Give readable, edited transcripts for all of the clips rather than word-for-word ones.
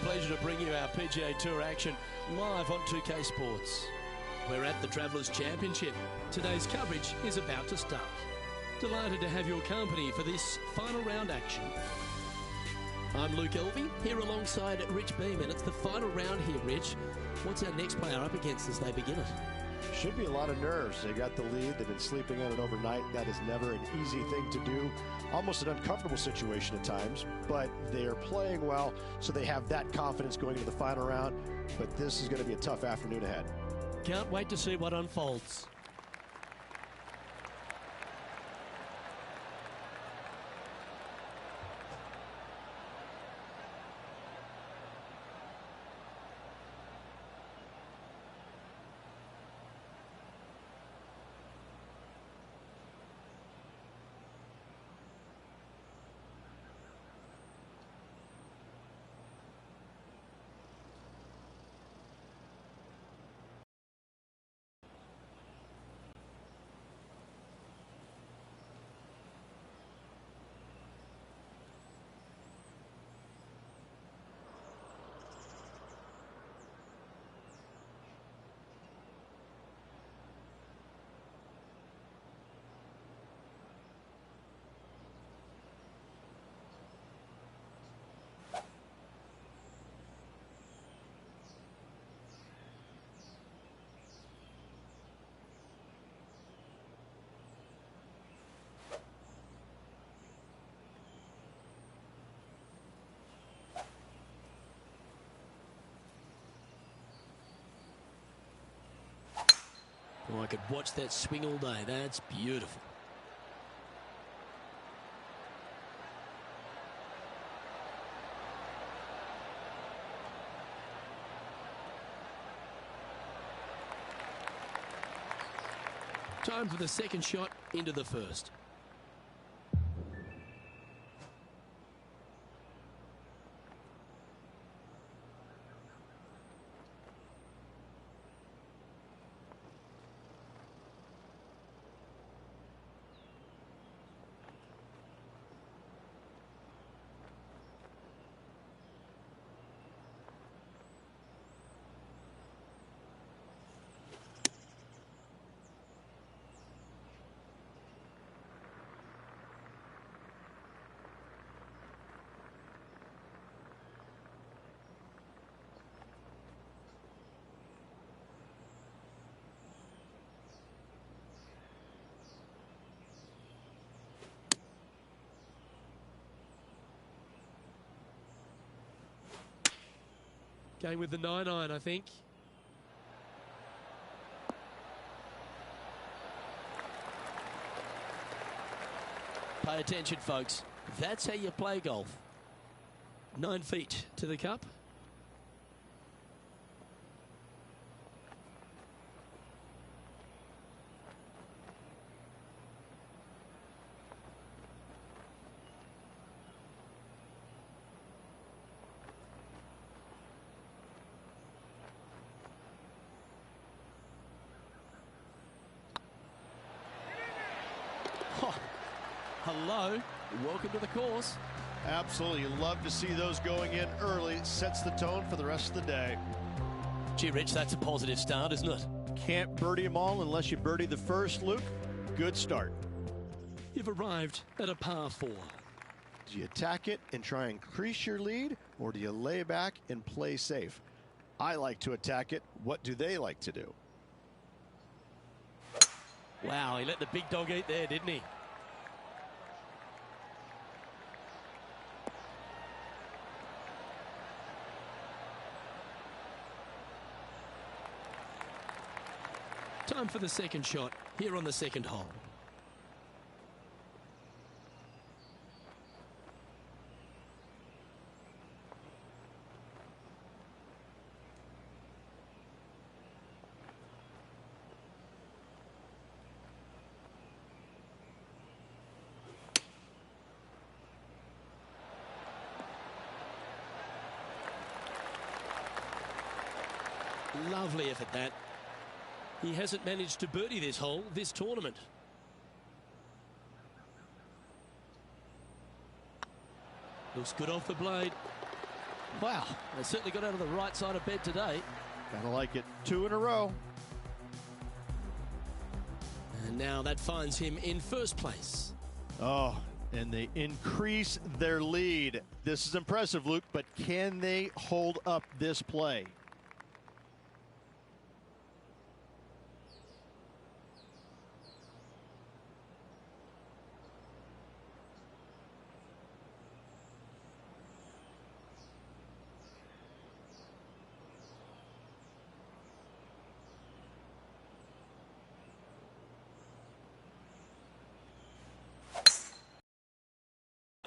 pleasure to bring you our PGA Tour action live on 2K Sports. We're at the Travellers Championship. Today's coverage is about to start. Delighted to have your company for this final round action. I'm Luke Elvey, here alongside Rich Beam, and it's the final round here, Rich. What's our next player up against as they begin it? Should be a lot of nerves. They got the lead. They've been sleeping on it overnight. That is never an easy thing to do. Almost an uncomfortable situation at times, but they are playing well, so they have that confidence going into the final round. But this is going to be a tough afternoon ahead. Can't wait to see what unfolds. Oh, I could watch that swing all day. That's beautiful. Time for the second shot into the first. Going with the 9-iron, I think. Pay attention, folks. That's how you play golf. 9 feet to the cup. Hello, welcome to the course. Absolutely. You love to see those going in early. It sets the tone for the rest of the day. Gee, Rich, that's a positive start, isn't it? Can't birdie them all unless you birdie the first, Luke. Good start. You've arrived at a par 4. Do you attack it and try and increase your lead, or do you lay back and play safe? I like to attack it. What do they like to do? Wow, he let the big dog eat there, didn't he? Time for the second shot here on the second hole. Lovely effort that. He hasn't managed to birdie this hole, this tournament. Looks good off the blade. Wow, they certainly got out of the right side of bed today. Kind of like it. 2 in a row. And now that finds him in first place. Oh, and they increase their lead. This is impressive, Luke, but can they hold up this play?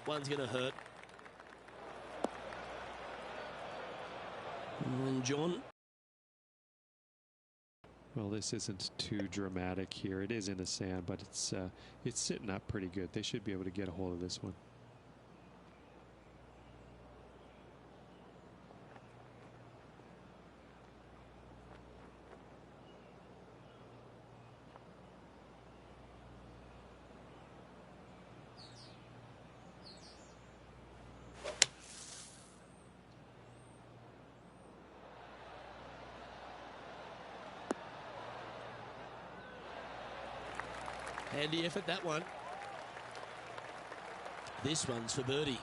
One's going to hurt. And John. Well, this isn't too dramatic here. It is in the sand, but it's sitting up pretty good. They should be able to get a hold of this one. Handy effort, that one. This one's for birdie.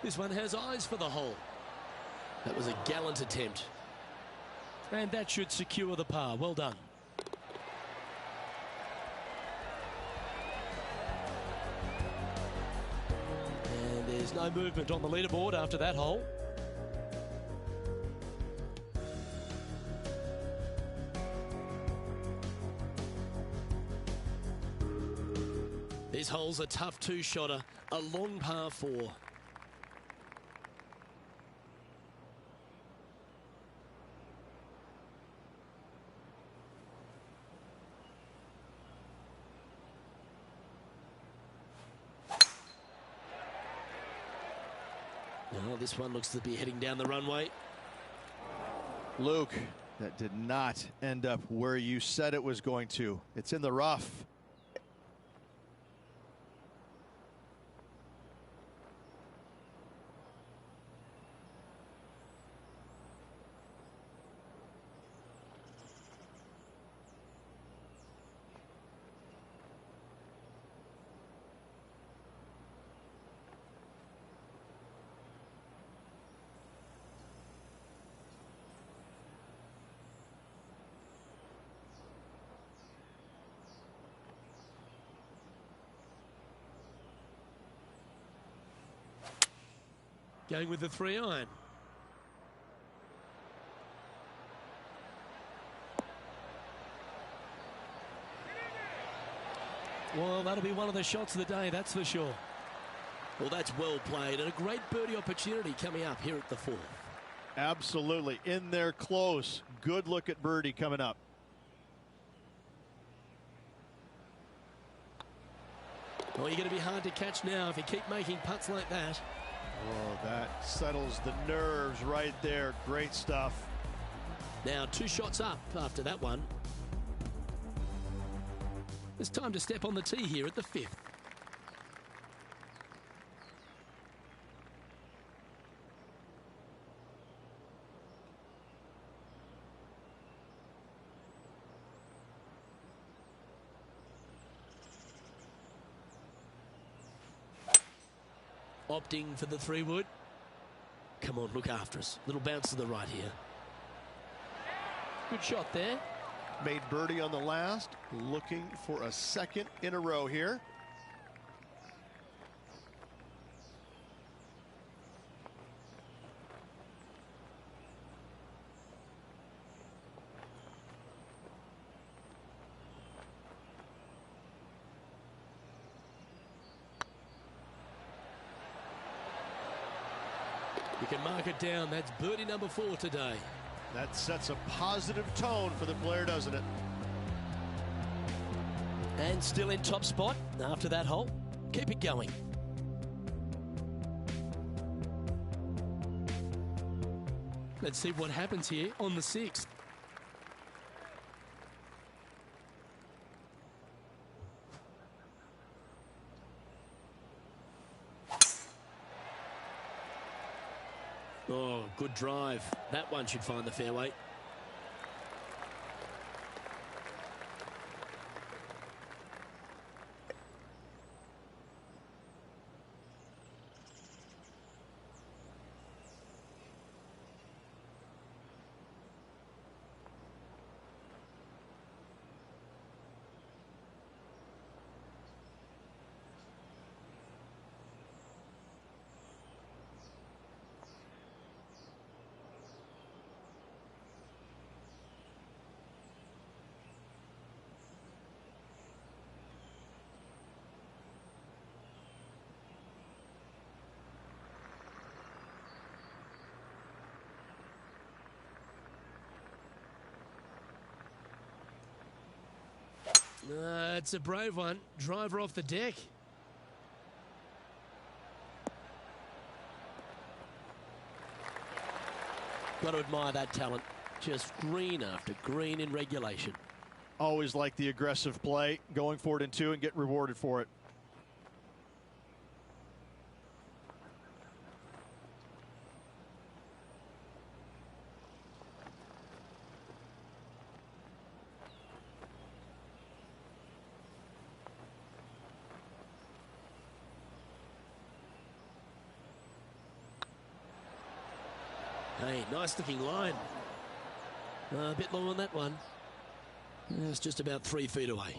This one has eyes for the hole. That was a gallant attempt. And that should secure the par. Well done. There's no movement on the leaderboard after that hole. This hole's a tough two-shotter, a long par 4. Oh, this one looks to be heading down the runway. Luke, that did not end up where you said it was going to. It's in the rough. Going with the 3-iron. Well, that'll be one of the shots of the day, that's for sure. Well, that's well played and a great birdie opportunity coming up here at the 4th. Absolutely. In there close. Good look at birdie coming up. Well, you're going to be hard to catch now if you keep making putts like that. Oh, that settles the nerves right there. Great stuff. Now 2 shots up after that one. It's time to step on the tee here at the 5th. Opting for the 3-wood. Come on, look after us. Little bounce to the right here. Good shot there. Made birdie on the last. Looking for a second in a row here. You can mark it down. That's birdie number 4 today. That sets a positive tone for the player, doesn't it? And still in top spot after that hole. Keep it going. Let's see what happens here on the 6th. Oh, good drive. That one should find the fairway. It's a brave one. Driver off the deck. Got to admire that talent. Just green after green in regulation. Always like the aggressive play, going for it in 2 and get rewarded for it. Hey, nice looking line. A bit long on that one. It's just about 3 feet away.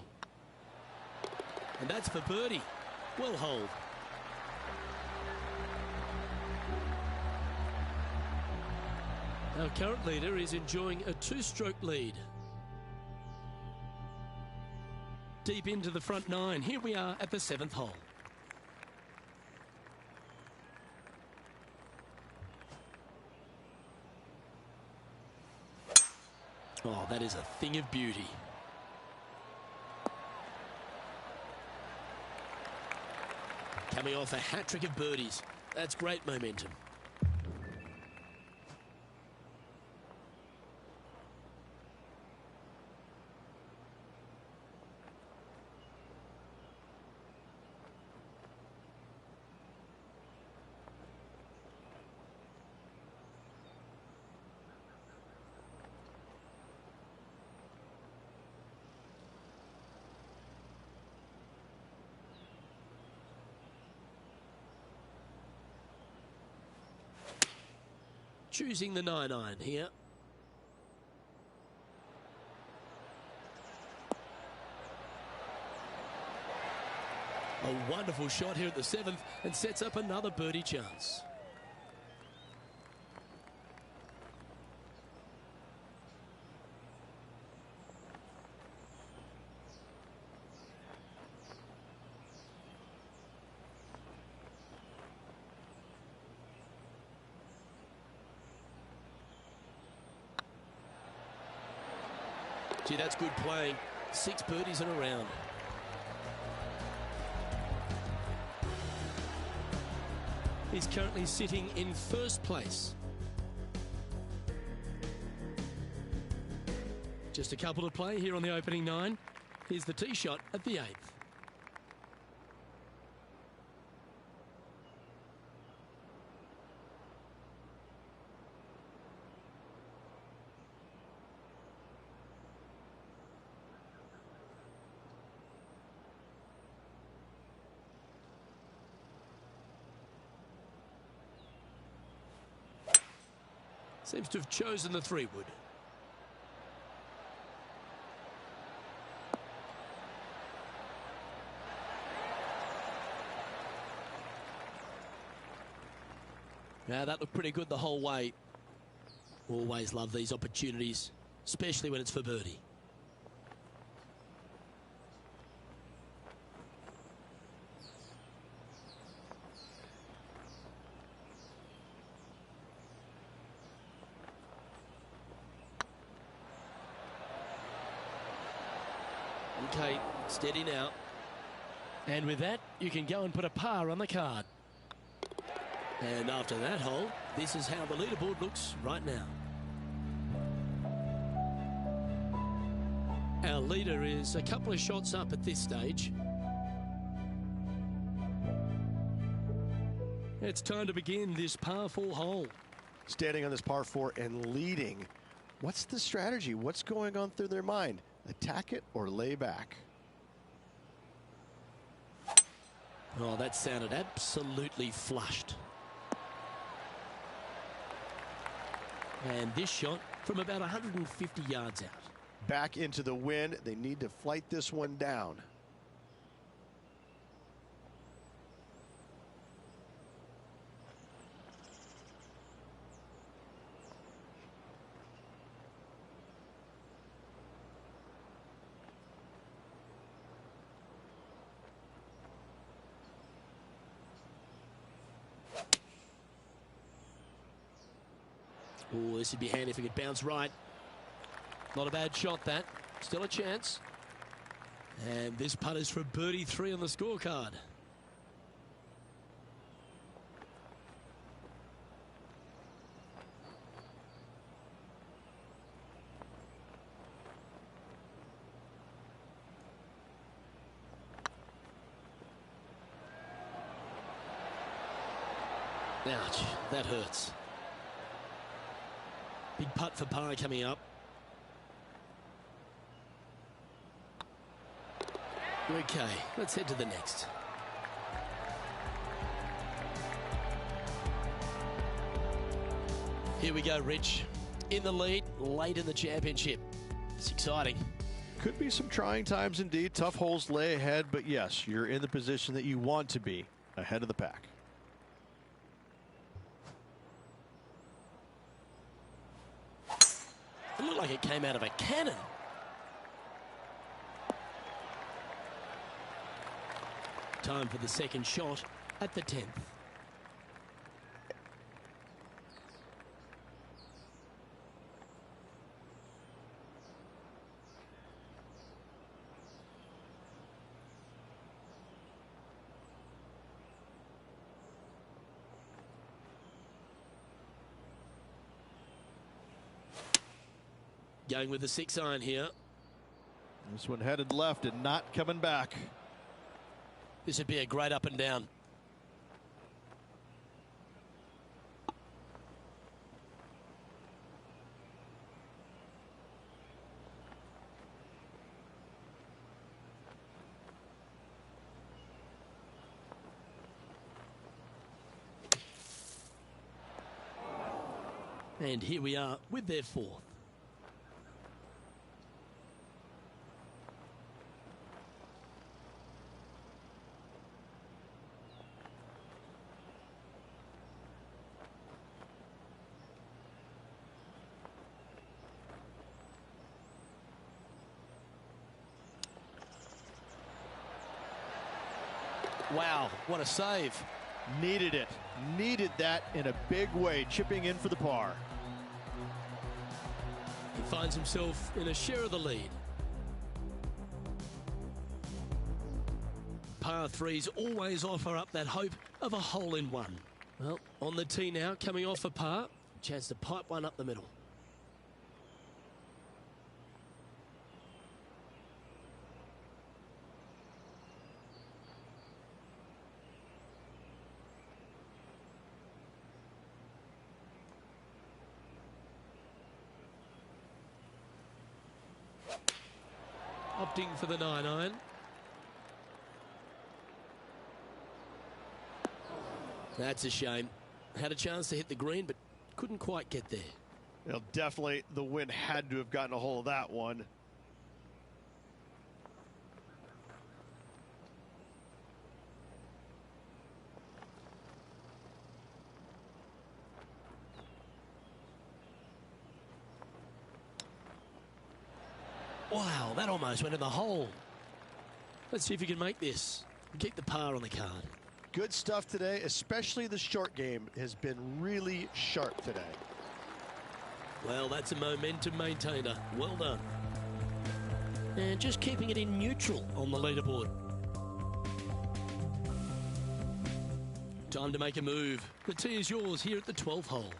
And that's for birdie. Well holed. Our current leader is enjoying a 2-stroke lead. Deep into the front 9. Here we are at the 7th hole. Oh, that is a thing of beauty. Coming off a hat-trick of birdies. That's great momentum. Choosing the 9-iron here. A wonderful shot here at the 7th and sets up another birdie chance. Gee, that's good playing. 6 birdies in a round. He's currently sitting in 1st place. Just a couple to play here on the opening 9. Here's the tee shot at the 8th. Seems to have chosen the 3-wood. Now that looked pretty good the whole way. Always love these opportunities, especially when it's for birdie. Okay, steady now. And with that, you can go and put a par on the card. And after that hole, This is how the leaderboard looks right now. Our leader is a couple of shots up at this stage. It's time to begin this par 4 hole. Standing on this par 4 and leading. What's the strategy? What's going on through their mind? Attack it or lay back? Oh, that sounded absolutely flushed. And this shot from about 150 yards out. Back into the wind. They need to flight this one down. Oh, this would be handy if it could bounce right. Not a bad shot, that. Still a chance. And this putt is for birdie 3 on the scorecard. Ouch, that hurts. Big putt for par coming up. Okay, let's head to the next. Here we go, Rich. In the lead, late in the championship. It's exciting. Could be some trying times indeed. Tough holes lay ahead, but yes, you're in the position that you want to be, ahead of the pack. It looked like it came out of a cannon. Time for the second shot at the 10th. Going with the 6-iron here. This one headed left and not coming back. This would be a great up and down. And here we are with their 4th. Wow, what a save. Needed it. Needed that in a big way, chipping in for the par. He finds himself in a share of the lead. Par 3s always offer up that hope of a hole-in-one. Well, on the tee now, coming off a par. Chance to pipe one up the middle. Opting for the 9-iron. That's a shame. Had a chance to hit the green, but couldn't quite get there. You know, definitely the wind had to have gotten a hold of that one. Wow, that almost went in the hole. Let's see if you can make this and keep the par on the card. Good stuff today, especially the short game has been really sharp today. Well, that's a momentum maintainer. Well done. And just keeping it in neutral on the leaderboard. Time to make a move. The tee is yours here at the 12th hole.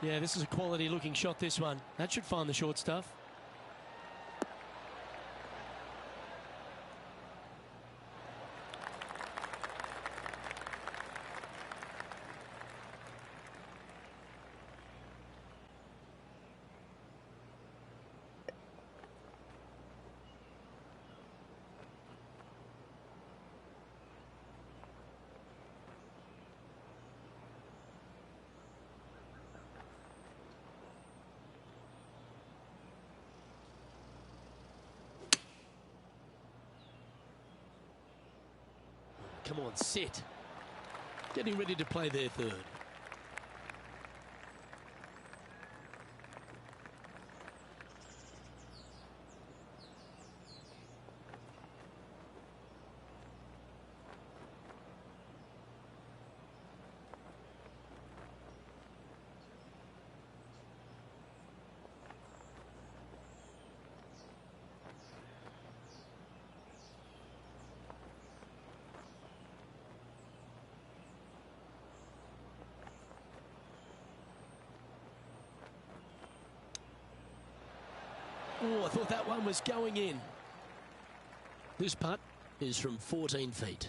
Yeah, this is a quality looking shot, this one. That should find the short stuff. Come on, sit. Getting ready to play their third. Oh, I thought that one was going in. This putt is from 14 feet.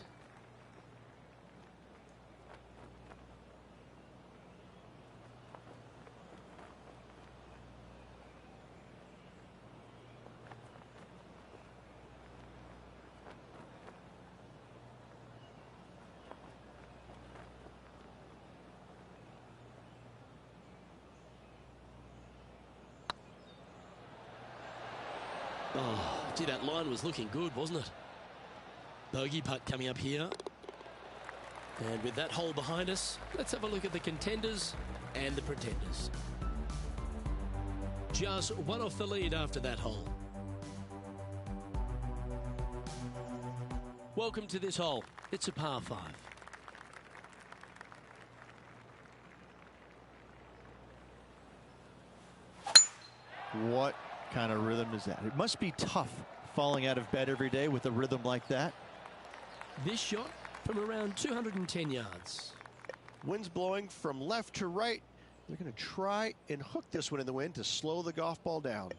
Oh, gee, that line was looking good, wasn't it? Bogey putt coming up here. And with that hole behind us, let's have a look at the contenders and the pretenders. Just one off the lead after that hole. Welcome to this hole. It's a par 5. What kind of rhythm is that? It must be tough falling out of bed every day with a rhythm like that. This shot from around 210 yards. Wind's blowing from left to right. They're going to try and hook this one in the wind to slow the golf ball down.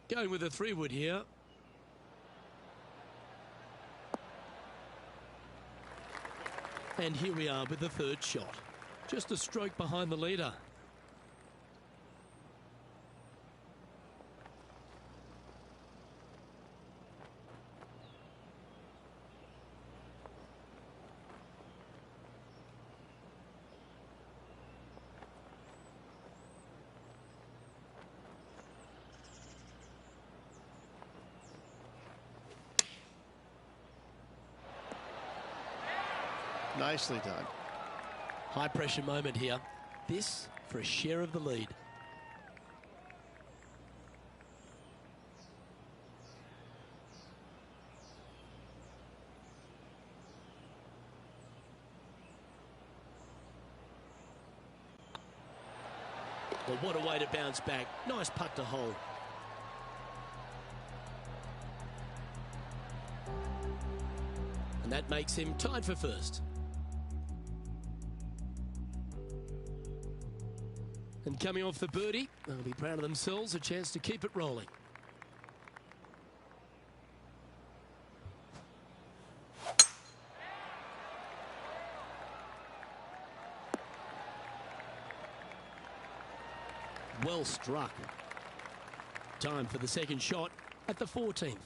Going with a 3-wood here. And here we are with the third shot. Just a stroke behind the leader. Nicely done. High pressure moment here. This for a share of the lead. Well, what a way to bounce back. Nice putt to hole. And that makes him tied for first. And coming off the birdie, they'll be proud of themselves, a chance to keep it rolling. Well struck. Time for the second shot at the 14th.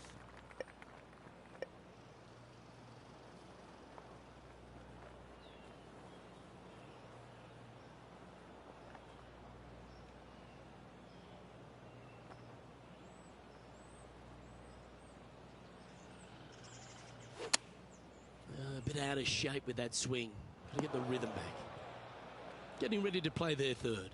bit out of shape with that swing. To get the rhythm back. Getting ready to play their third.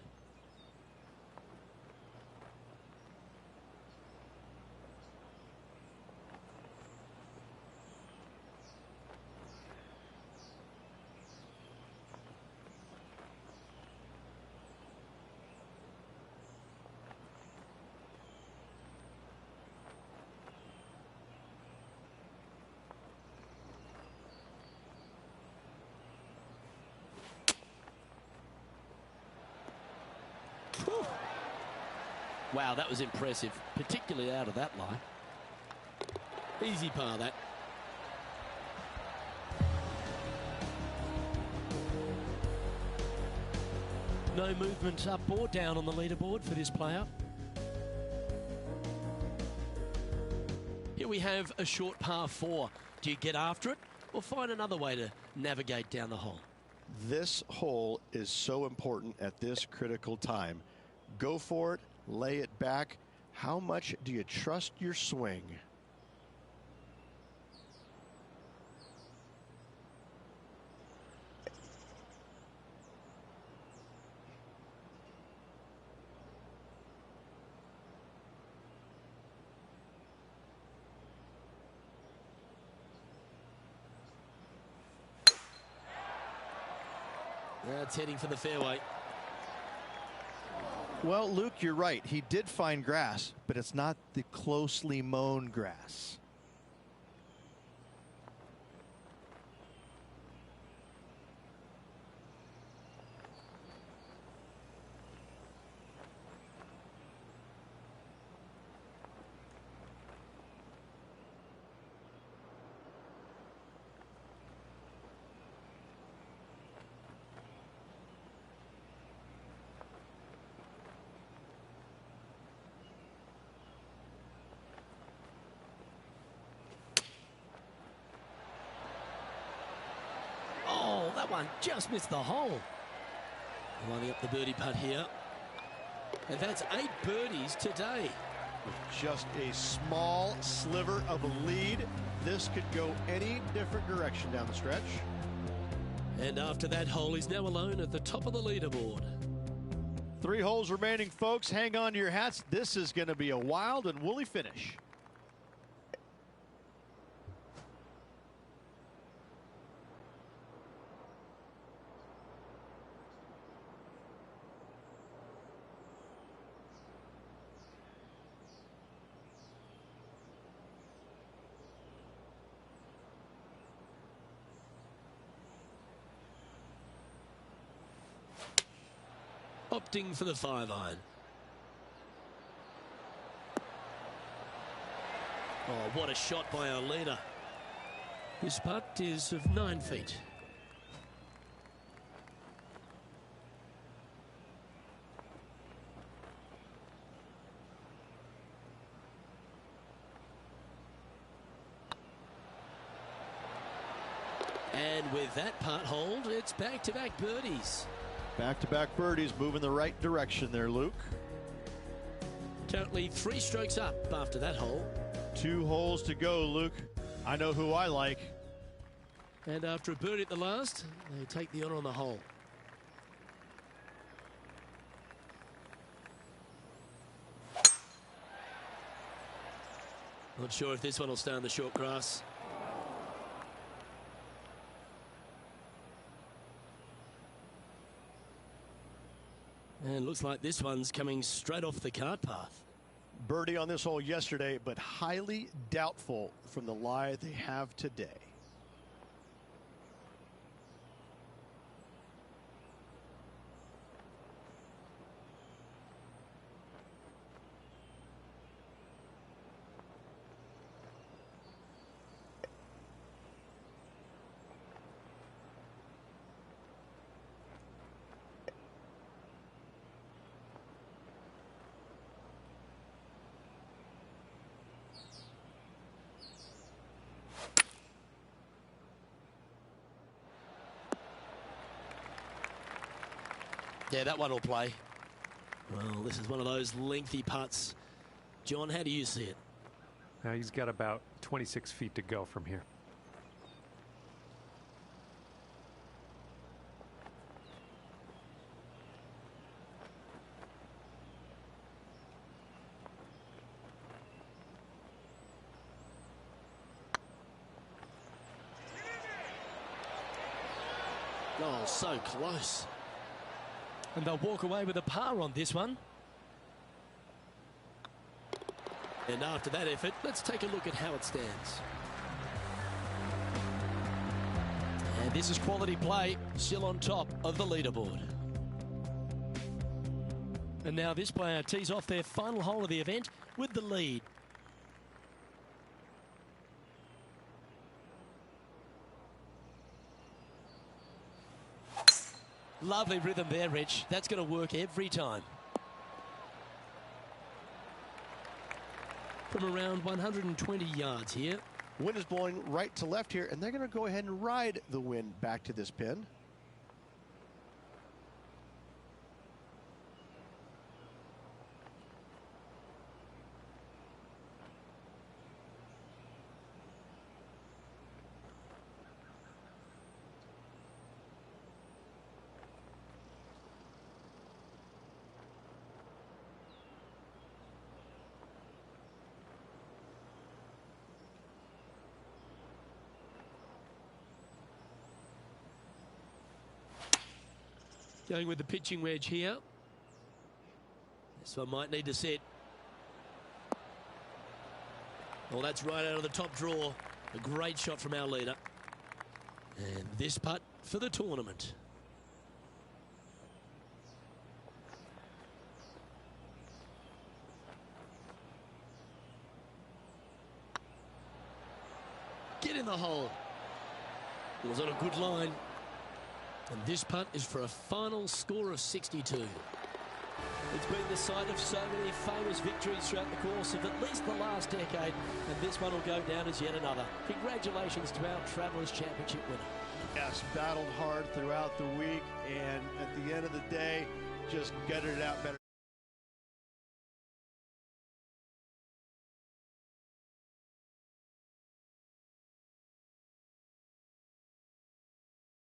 Wow, that was impressive, particularly out of that line. Easy par, that. No movement up or down on the leaderboard for this player. Here we have a short par 4. Do you get after it or find another way to navigate down the hole? This hole is so important at this critical time. Go for it. Lay it back. How much do you trust your swing? That's heading for the fairway. Well, Luke, you're right. He did find grass, but it's not the closely mown grass. That one just missed the hole. Lining up the birdie putt here. And that's 8 birdies today. With just a small sliver of a lead, this could go any different direction down the stretch. And after that hole, he's now alone at the top of the leaderboard. 3 holes remaining, folks. Hang on to your hats. This is going to be a wild and woolly finish. Opting for the 5-iron. Oh, what a shot by our leader. This putt is of 9 feet. And with that putt hold, it's back-to-back birdies. Back-to-back birdies, moving the right direction there, Luke. Currently 3 strokes up after that hole. 2 holes to go, Luke. I know who I like. And after a birdie at the last, they take the honor on the hole. Not sure if this one will stay on the short grass. And looks like this one's coming straight off the cart path. Birdie on this hole yesterday, but highly doubtful from the lie they have today. Yeah, that one will play. Well, this is one of those lengthy putts. John, how do you see it? He's got about 26 feet to go from here. Oh, so close. And they'll walk away with a par on this one. And after that effort, let's take a look at how it stands. And this is quality play, still on top of the leaderboard. And now this player tees off their final hole of the event with the lead. Lovely rhythm there, Rich. That's going to work every time. From around 120 yards here. Wind is blowing right to left here, and they're going to go ahead and ride the wind back to this pin. Going with the pitching wedge here. This one might need to set. Well, that's right out of the top draw. A great shot from our leader. And this putt for the tournament. Get in the hole. It was on a good line. And this putt is for a final score of 62. It's been the site of so many famous victories throughout the course of at least the last decade, and this one will go down as yet another. Congratulations to our Travellers Championship winner. Yes, battled hard throughout the week, and at the end of the day, just gutted it out better.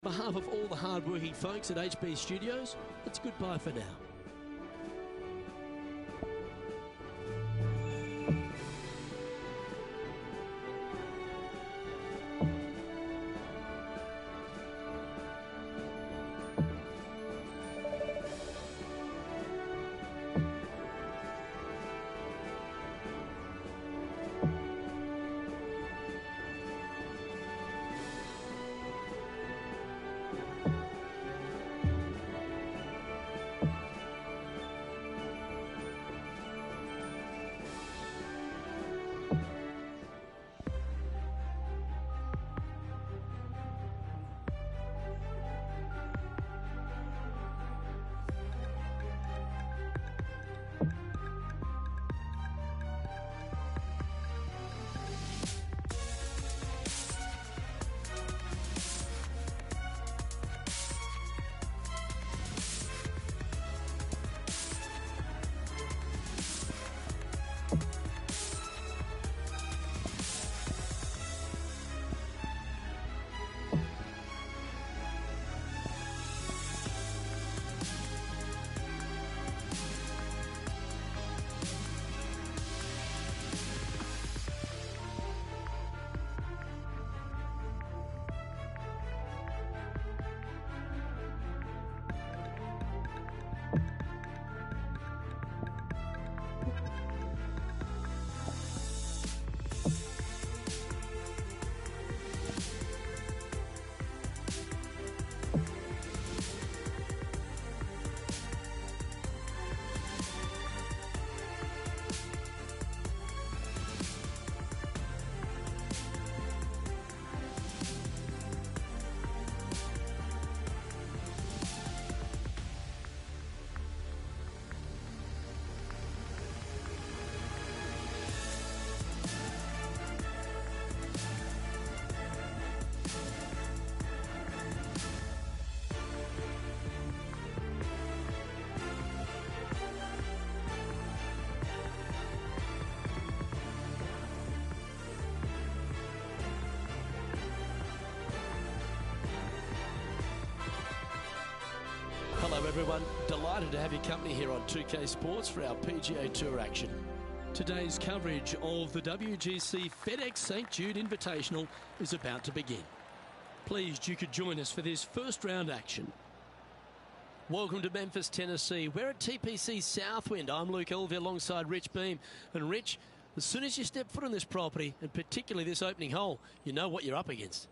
On behalf of all the hard-working folks at HB Studios, it's goodbye for now. Hello everyone, delighted to have your company here on 2K Sports for our PGA Tour action. Today's coverage of the WGC FedEx St. Jude Invitational is about to begin. Pleased you could join us for this first round action. Welcome to Memphis, Tennessee. We're at TPC Southwind. I'm Luke Elvey alongside Rich Beam. And Rich, as soon as you step foot on this property, and particularly this opening hole, you know what you're up against.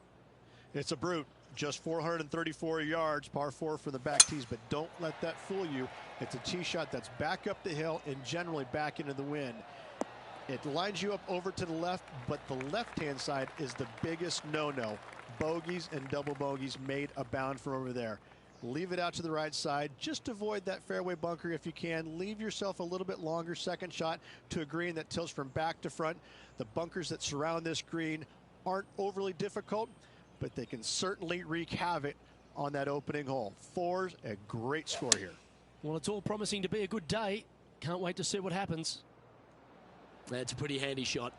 It's a brute. Just 434 yards, par 4 for the back tees, but don't let that fool you. It's a tee shot that's back up the hill and generally back into the wind. It lines you up over to the left, but the left-hand side is the biggest no-no. Bogeys and double bogeys made abound from over there. Leave it out to the right side. Just avoid that fairway bunker if you can. Leave yourself a little bit longer second shot to a green that tilts from back to front. The bunkers that surround this green aren't overly difficult, but they can certainly wreak havoc on that opening hole. 4's a great score here. Well, it's all promising to be a good day. Can't wait to see what happens. That's a pretty handy shot.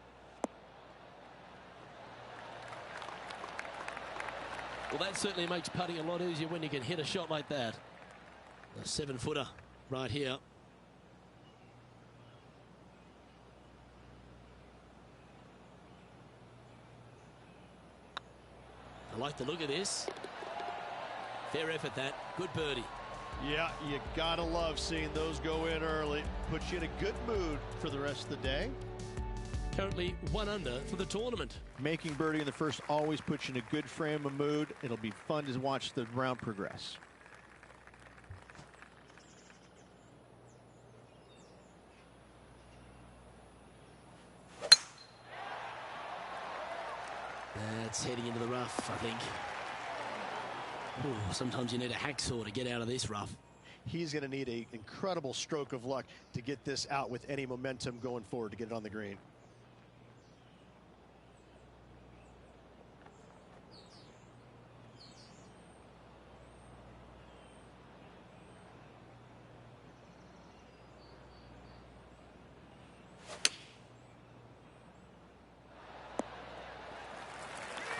Well, that certainly makes putting a lot easier when you can hit a shot like that. A 7-footer right here. I like the look of this. Fair effort, that. Good birdie. Yeah, you gotta love seeing those go in early. Puts you in a good mood for the rest of the day. Currently 1 under for the tournament. Making birdie in the first always puts you in a good frame of mood. It'll be fun to watch the round progress. That's heading into the rough, I think. Ooh, sometimes you need a hacksaw to get out of this rough. He's going to need an incredible stroke of luck to get this out with any momentum going forward to get it on the green.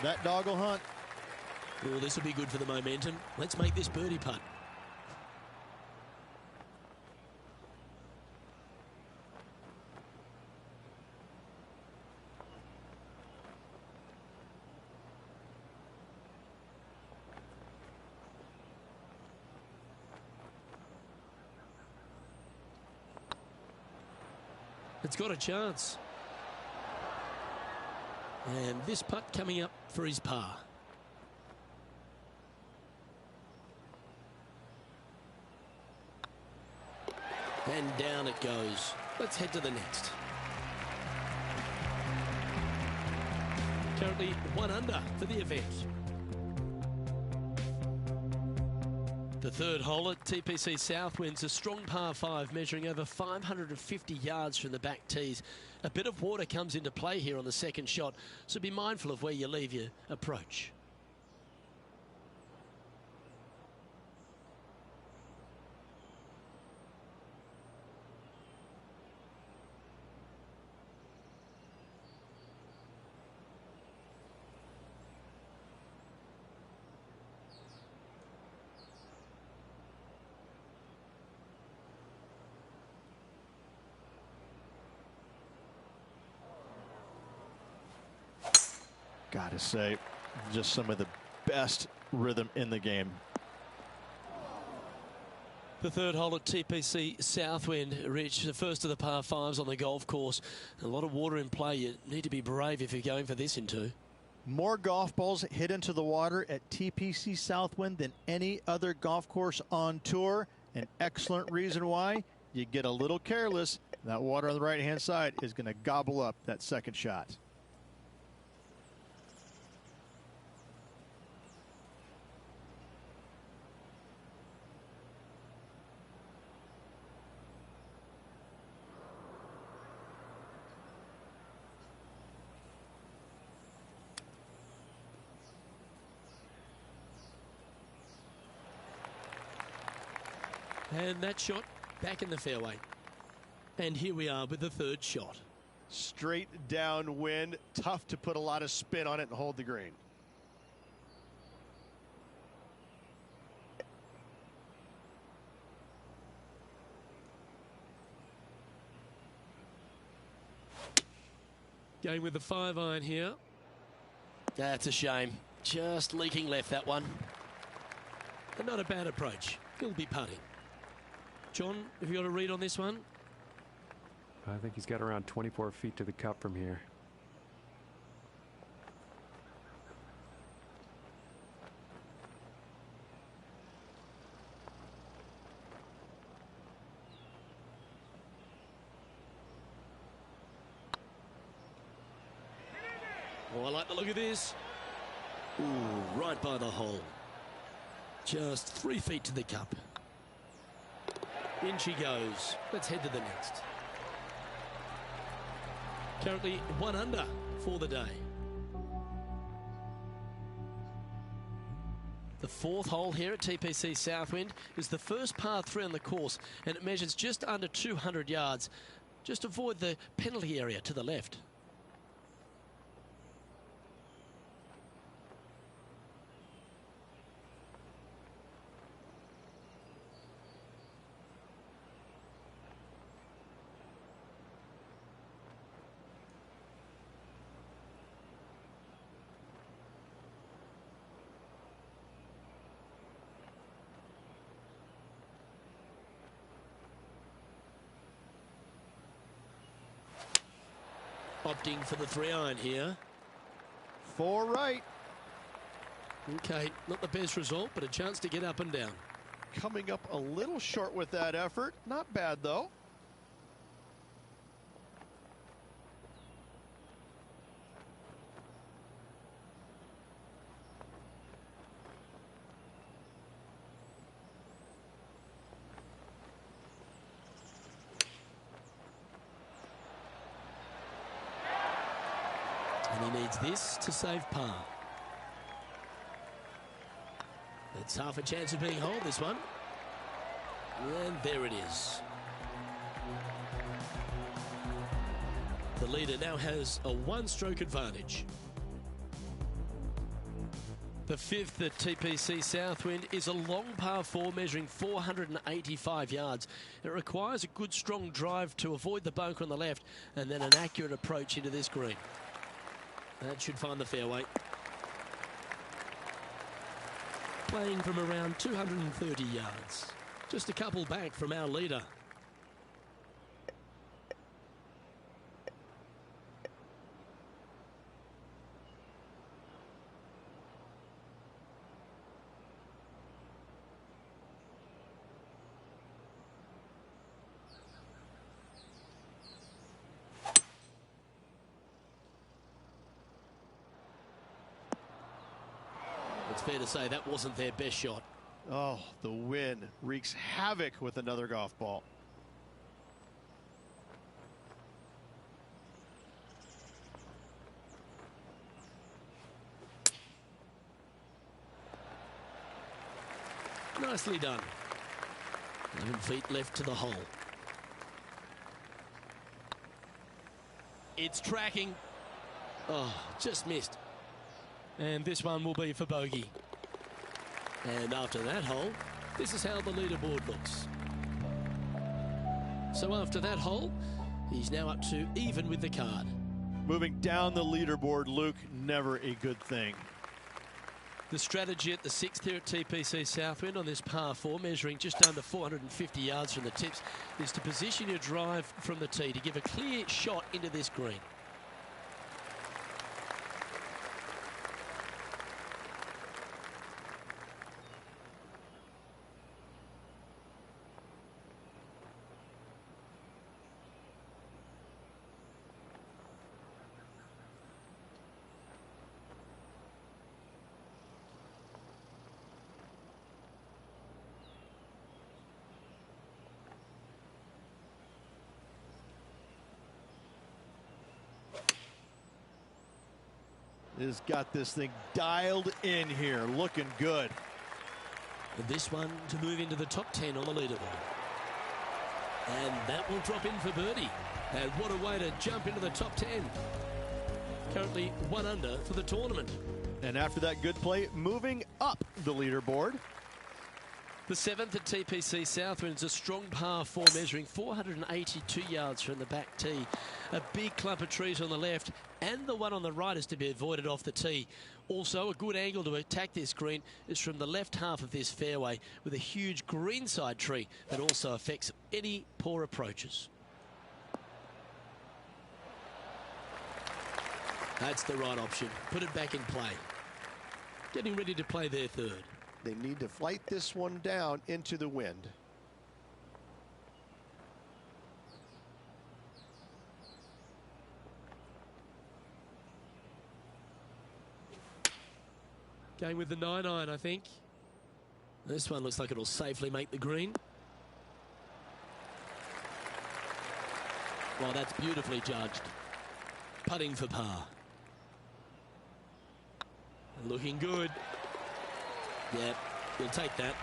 That dog will hunt. Oh, this will be good for the momentum. Let's make this birdie putt. It's got a chance. And this putt coming up for his par. And down it goes. Let's head to the next. Currently 1 under for the event. The third hole at TPC Southwind's a strong par 5 measuring over 550 yards from the back tees. A bit of water comes into play here on the second shot, so be mindful of where you leave your approach. Gotta say, just some of the best rhythm in the game. The third hole at TPC Southwind, Rich, the first of the par 5s on the golf course. A lot of water in play. You need to be brave if you're going for this in 2. More golf balls hit into the water at TPC Southwind than any other golf course on tour. An excellent reason why. You get a little careless, that water on the right-hand side is going to gobble up that second shot. And that shot back in the fairway. And here we are with the third shot. Straight downwind, tough to put a lot of spin on it and hold the green. Going with the 5-iron here. That's a shame. Just leaking left, that one. But not a bad approach. He'll be putting. John, have you got a read on this one? I think he's got around 24 feet to the cup from here. Oh, I like the look of this. Ooh, right by the hole. Just 3 feet to the cup. In she goes. Let's head to the next. Currently 1 under for the day. The 4th hole here at TPC Southwind is the first par 3 on the course, and it measures just under 200 yards. Just avoid the penalty area to the left. Opting for the 3-iron here. 4 right. Okay, not the best result, but a chance to get up and down. Coming up a little short with that effort. Not bad, though. And he needs this to save par. It's half a chance of being holed, this one. And there it is. The leader now has a 1-stroke advantage. The 5th at TPC Southwind is a long par 4 measuring 485 yards. It requires a good strong drive to avoid the bunker on the left and then an accurate approach into this green. That should find the fairway. Playing from around 230 yards. Just a couple back from our leader. It's fair to say that wasn't their best shot. Oh, the wind wreaks havoc with another golf ball. Nicely done. 11 feet left to the hole. It's tracking. Oh, just missed. And this one will be for bogey. And after that hole, this is how the leaderboard looks. So after that hole, he's now up to even with the card. Moving down the leaderboard, Luke, never a good thing. The strategy at the 6th here at TPC Southwind on this par 4, measuring just under 450 yards from the tips, is to position your drive from the tee to give a clear shot into this green. Has got this thing dialed in here, looking good. And this one to move into the top 10 on the leaderboard. And that will drop in for birdie. And what a way to jump into the top 10. Currently 1 under for the tournament. And after that good play, moving up the leaderboard. The 7th at TPC Southwind is a strong par 4 measuring 482 yards from the back tee. A big clump of trees on the left and the one on the right is to be avoided off the tee. Also, a good angle to attack this green is from the left half of this fairway with a huge greenside tree that also affects any poor approaches. That's the right option. Put it back in play. Getting ready to play their third. They need to flight this one down into the wind. Going with the 9-iron, I think. This one looks like it'll safely make the green. Well, that's beautifully judged. Putting for par. Looking good. Yep, we'll take that.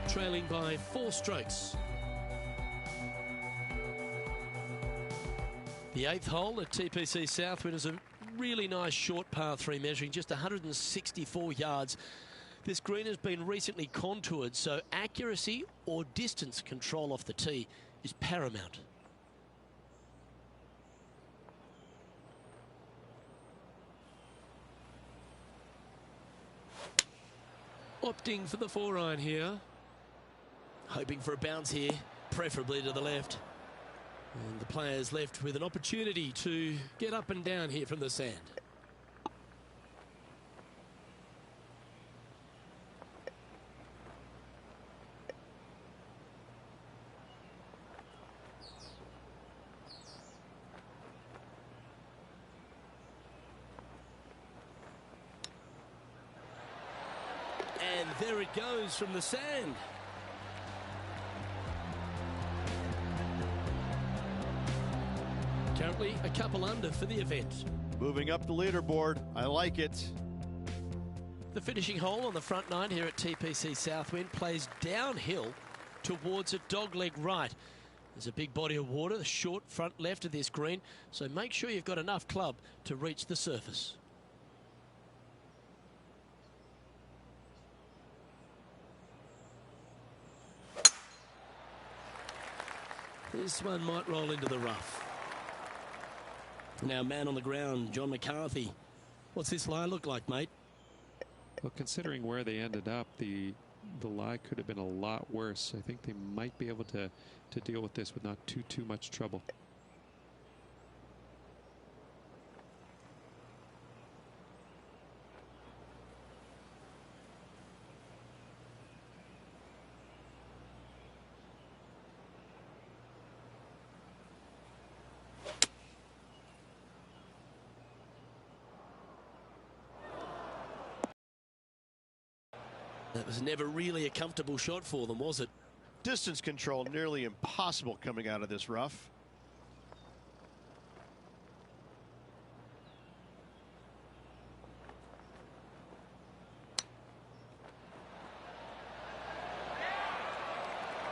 Trailing by 4 strokes. The 8th hole at TPC Southwind is a really nice short par 3 measuring just 164 yards. This green has been recently contoured, so accuracy or distance control off the tee is paramount. Opting for the 4-iron here. Hoping for a bounce here, preferably to the left. And the players left with an opportunity to get up and down here from the sand. And there it goes from the sand. Currently a couple under for the event. Moving up the leaderboard. I like it. The finishing hole on the front 9 here at TPC Southwind plays downhill towards a dogleg right. There's a big body of water, the short front left of this green, so make sure you've got enough club to reach the surface. This one might roll into the rough. Now man on the ground, John McCarthy. What's this lie look like, mate? Well, considering where they ended up, the lie could have been a lot worse. I think they might be able to deal with this with not too much trouble. That was never really a comfortable shot for them, was it? Distance control nearly impossible coming out of this rough.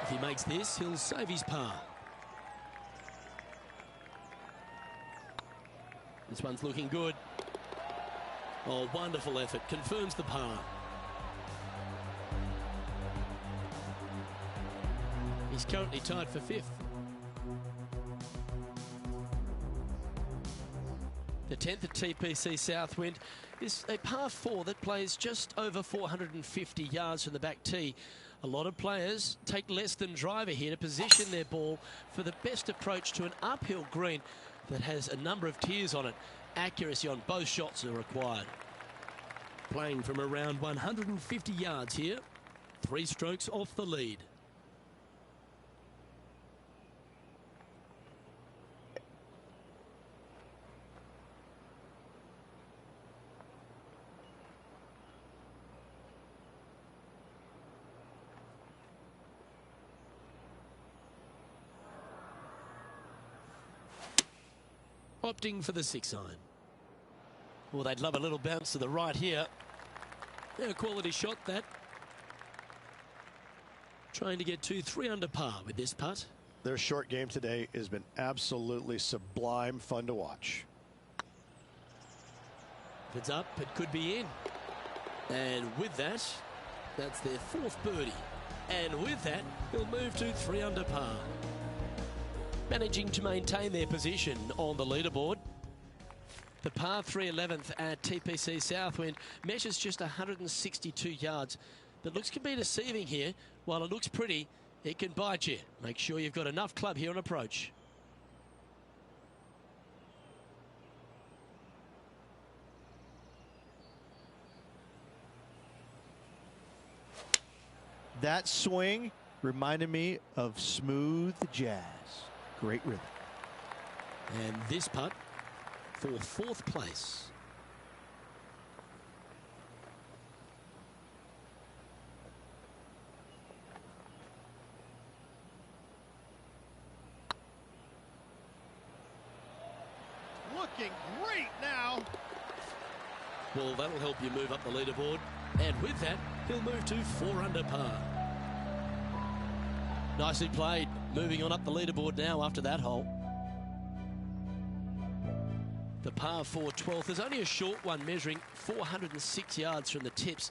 If he makes this, he'll save his par. This one's looking good. Oh, wonderful effort. Confirms the par. He's currently tied for 5th. The 10th at TPC Southwind is a par 4 that plays just over 450 yards from the back tee. A lot of players take less than driver here to position their ball for the best approach to an uphill green that has a number of tiers on it. Accuracy on both shots are required. Playing from around 150 yards here, 3 strokes off the lead. Opting for the 6-iron. Well, they'd love a little bounce to the right here. Yeah, a quality shot, that. Trying to get 2-3 under par with this putt. Their short game today has been absolutely sublime fun to watch. If it's up, it could be in. And with that, that's their 4th birdie. And with that, they'll move to 3 under par. Managing to maintain their position on the leaderboard. The par 3 11th at TPC Southwind measures just 162 yards. But looks can be deceiving here. While it looks pretty, it can bite you. Make sure you've got enough club here on approach. That swing reminded me of smooth jazz. Great rhythm. And this putt for 4th place. Looking great now. Well, that'll help you move up the leaderboard. And with that, he'll move to 4 under par. Nicely played. Moving on up the leaderboard now after that hole. The par 4 12th is only a short one, measuring 406 yards from the tips.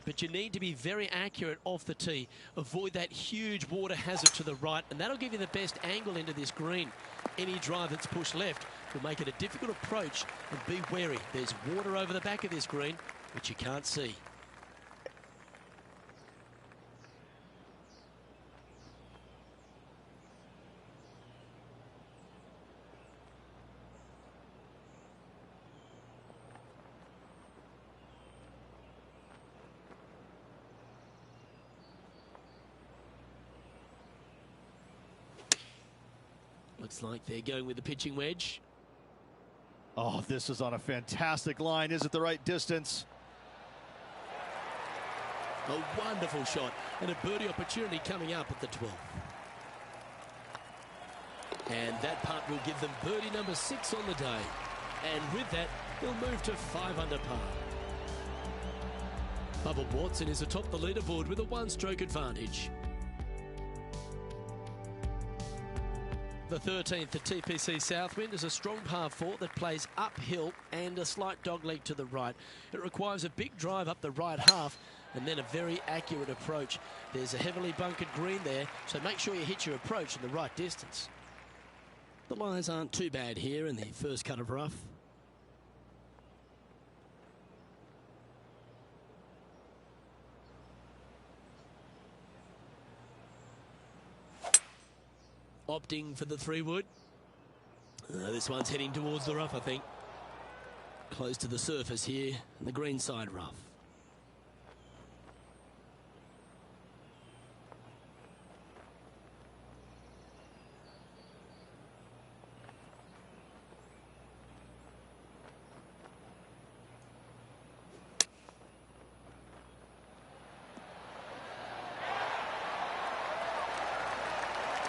But you need to be very accurate off the tee. Avoid that huge water hazard to the right, and that'll give you the best angle into this green. Any drive that's pushed left will make it a difficult approach, and be wary. There's water over the back of this green, which you can't see. Looks like they're going with the pitching wedge. Oh, this is on a fantastic line. Is it the right distance? A wonderful shot and a birdie opportunity coming up at the 12th. And that putt will give them birdie number 6 on the day. And with that, they'll move to 5 under par. Bubba Watson is atop the leaderboard with a 1-stroke advantage. The 13th at TPC Southwind is a strong par 4 that plays uphill and a slight dogleg to the right. It requires a big drive up the right half and then a very accurate approach. There's a heavily bunkered green there, so make sure you hit your approach in the right distance. The lies aren't too bad here in the first cut of rough. Opting for the 3-wood. This one's heading towards the rough, I think. Close to the surface here, and the green side rough.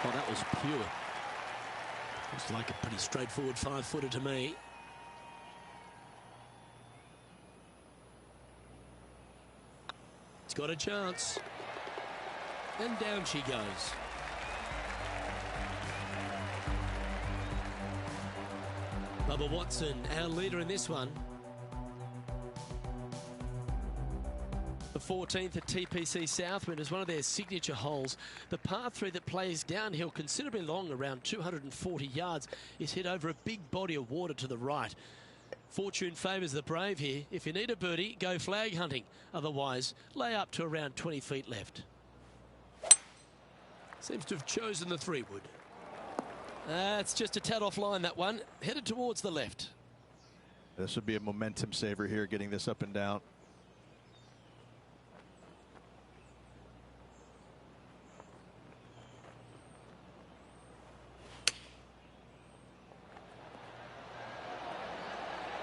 Oh, that was pure. Looks like a pretty straightforward 5-footer to me. It's got a chance. And down she goes. Bubba Watson, our leader in this one. The 14th at TPC Southwind is one of their signature holes. The par 3 that plays downhill considerably long, around 240 yards, is hit over a big body of water to the right. Fortune favours the brave here. If you need a birdie, go flag hunting. Otherwise, lay up to around 20 feet left. Seems to have chosen the 3-wood. It's just a tad offline, that one. Headed towards the left. This would be a momentum saver here, getting this up and down.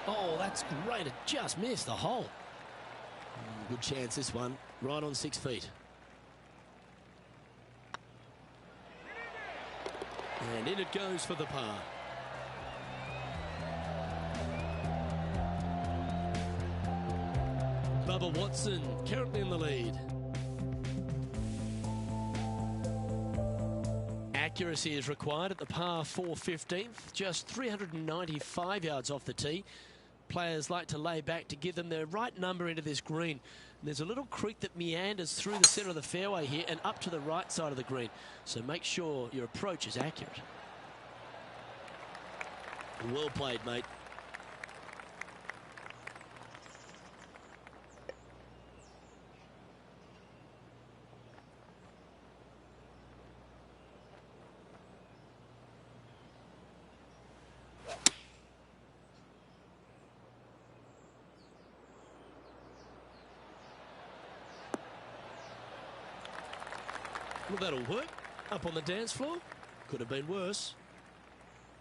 Oh, that's great. It just missed the hole. Good chance, this one. Right on 6 feet. And in it goes for the par. Bubba Watson currently in the lead. Accuracy is required at the par 4 15th, just 395 yards off the tee. players like to lay back to give them their right number into this green. And there's a little creek that meanders through the centre of the fairway here and up to the right side of the green. So make sure your approach is accurate. Well played, mate. Well, that'll work. Up on the dance floor. Could have been worse.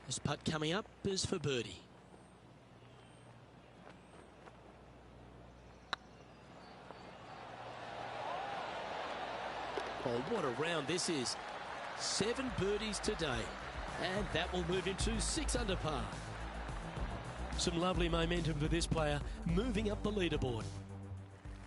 This putt coming up is for birdie. Oh, what a round this is. 7 birdies today. And that will move him to 6 under par. Some lovely momentum for this player, moving up the leaderboard.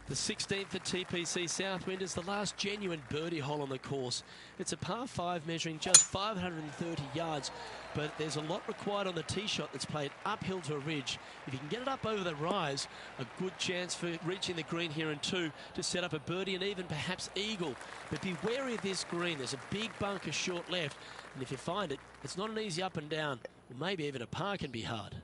The 16th at TPC Southwind is the last genuine birdie hole on the course. It's a par 5 measuring just 530 yards, but there's a lot required on the tee shot that's played uphill to a ridge. If you can get it up over the rise, a good chance for reaching the green here in 2 to set up a birdie and even perhaps eagle. But be wary of this green. There's a big bunker short left, and if you find it, it's not an easy up and down. Or maybe even a par can be hard.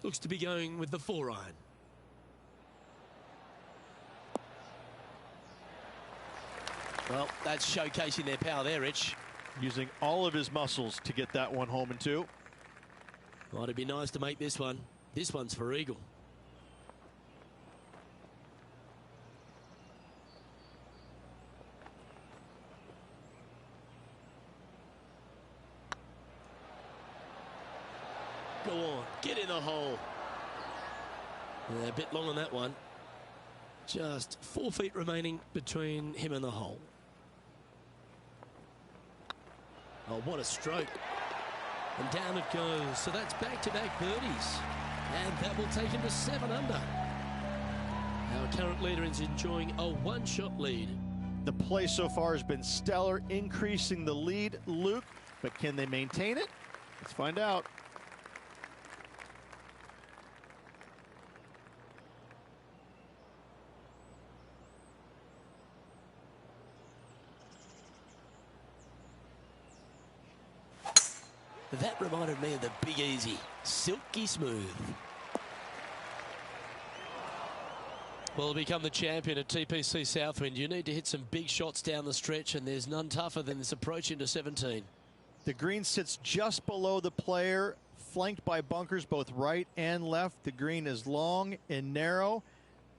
Looks to be going with the 4-iron. Well, that's showcasing their power there, Rich. Using all of his muscles to get that one home in 2. Well, it'd be nice to make this one. This one's for eagle. Go on, get in the hole. Yeah, a bit long on that one. Just 4 feet remaining between him and the hole. Oh, what a stroke. And down it goes. So that's back-to-back birdies. And that will take him to 7 under. Our current leader is enjoying a 1-shot lead. The play so far has been stellar, increasing the lead, Luke. But can they maintain it? Let's find out. That reminded me of the Big Easy. Silky smooth. Well, to become the champion at TPC Southwind, you need to hit some big shots down the stretch, and there's none tougher than this approach into 17. The green sits just below the player, flanked by bunkers both right and left. The green is long and narrow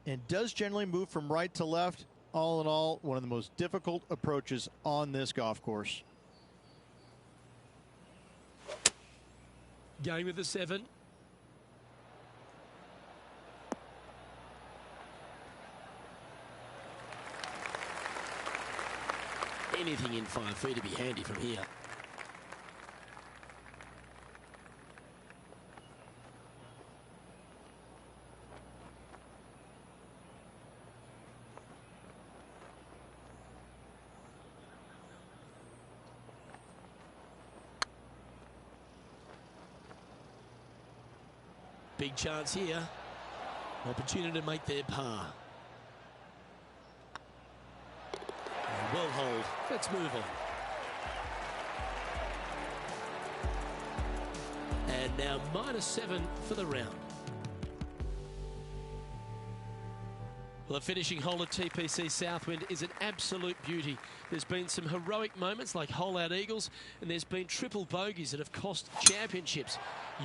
and does generally move from right to left. All in all, one of the most difficult approaches on this golf course. Going with the 7. Anything in 5 feet to be handy from here. Big chance here. Opportunity to make their par. Well hold. Let's move on. And now -7 for the round. Well, the finishing hole at TPC Southwind is an absolute beauty. There's been some heroic moments like hole-out eagles, and there's been triple bogeys that have cost championships.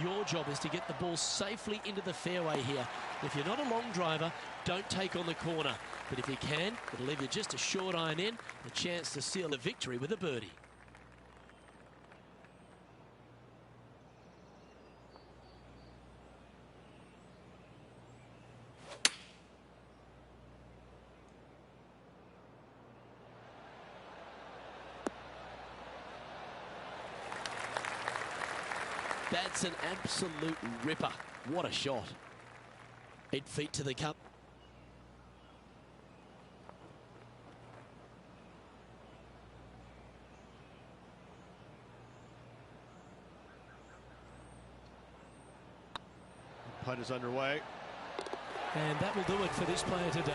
Your job is to get the ball safely into the fairway here. If you're not a long driver, don't take on the corner. But if you can, it'll leave you just a short iron in, a chance to seal the victory with a birdie. That's an absolute ripper. What a shot. 8 feet to the cup. Putt is underway. And that will do it for this player today.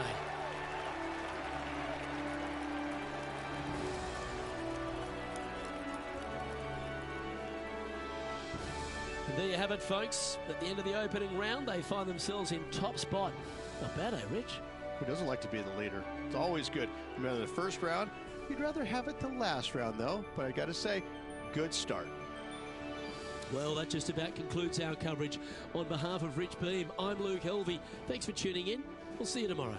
And there you have it, folks. At the end of the opening round, they find themselves in top spot. Not bad, eh, Rich? Who doesn't like to be the leader? It's always good. Remember the first round? You'd rather have it the last round, though. But I got to say, good start. Well, that just about concludes our coverage. On behalf of Rich Beem, I'm Luke Helvey. Thanks for tuning in. We'll see you tomorrow.